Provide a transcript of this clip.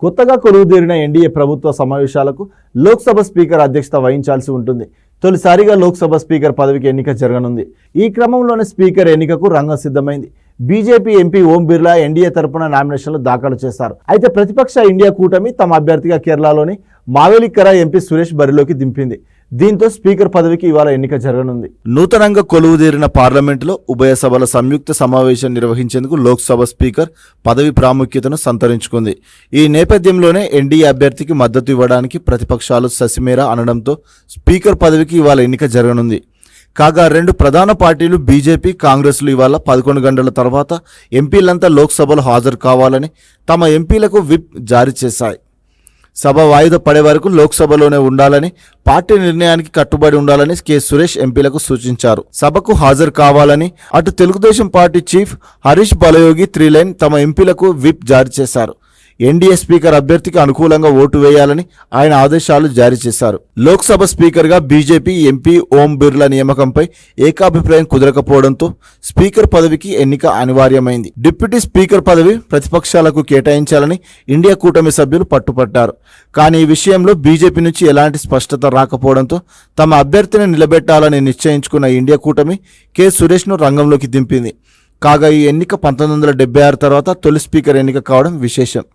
కొత్తగా కొలువుదీరిన ఎన్డీఏ ప్రభుత్వ సమావేశాలకు లోక్సభ స్పీకర్ అధ్యక్షత వహించాల్సి ఉంటుంది. తొలిసారిగా లోక్సభ స్పీకర్ పదవికి ఎన్నిక జరగనుంది. ఈ క్రమంలోనే స్పీకర్ ఎన్నికకు రంగం సిద్ధమైంది. BJP MP Om Birla NDA తరపున నామినేషన్లు దాఖలు చేశారు. అయితే ప్రతిపక్ష ఇండియా కూటమి తమ అభ్యర్థిగా కేరళలోని మావేలిక్కర ఎంపీ సురేష్ బరిలోకి దింపింది. దీంతో స్పీకర్ పదవికి ఇవాళ ఎన్నిక జరగనుంది. నూతనంగా కొలువుదీరిన పార్లమెంటులో ఉభయ సభల సంయుక్త సమావేశం నిర్వహించేందుకు లోక్సభ స్పీకర్ పదవి ప్రాముఖ్యతను సంతరించుకుంది. ఈ నేపథ్యంలోనే ఎన్డీఏ అభ్యర్థికి మద్దతు ఇవ్వడానికి ప్రతిపక్షాలు ససిమేర అనడంతో స్పీకర్ పదవికి ఇవాళ ఎన్నిక జరగనుంది. కాగా రెండు ప్రధాన పార్టీలు బీజేపీ, కాంగ్రెస్లు ఇవాళ 11 గంటల తర్వాత ఎంపీలంతా లోక్సభలో హాజరు కావాలని తమ ఎంపీలకు విప్ జారీ చేశాయి. సభ వాయిదా పడే వరకు లోక్సభలోనే ఉండాలని, పార్టీ నిర్ణయానికి కట్టుబడి ఉండాలని కె సురేష్ ఎంపీలకు సూచించారు. సభకు హాజరు కావాలని అటు Telugu Desam party chief Harish Balayogi 3 line తమ ఎంపీలకు విప్ జారీ చేశారు. ఎన్డీఏ స్పీకర్ అభ్యర్థికి అనుకూలంగా ఓటు వేయాలని ఆయన ఆదేశాలు జారీ చేశారు. లోక్సభ స్పీకర్గా బీజేపీ ఎంపీ ఓం బిర్లా నియామకంపై ఏకాభిప్రాయం కుదరకపోవడంతో స్పీకర్ పదవికి ఎన్నిక అనివార్యమైంది. డిప్యూటీ స్పీకర్ పదవి ప్రతిపక్షాలకు కేటాయించాలని ఇండియా కూటమి సభ్యులు పట్టుపట్టారు. కానీ ఈ విషయంలో బీజేపీ నుంచి ఎలాంటి స్పష్టత రాకపోవడంతో తమ అభ్యర్థిని నిలబెట్టాలని నిశ్చయించుకున్న ఇండియా కూటమి కె సురేష్ను రంగంలోకి దింపింది. కాగా ఈ ఎన్నిక 1976 తర్వాత తొలి స్పీకర్ ఎన్నిక కావడం విశేషం.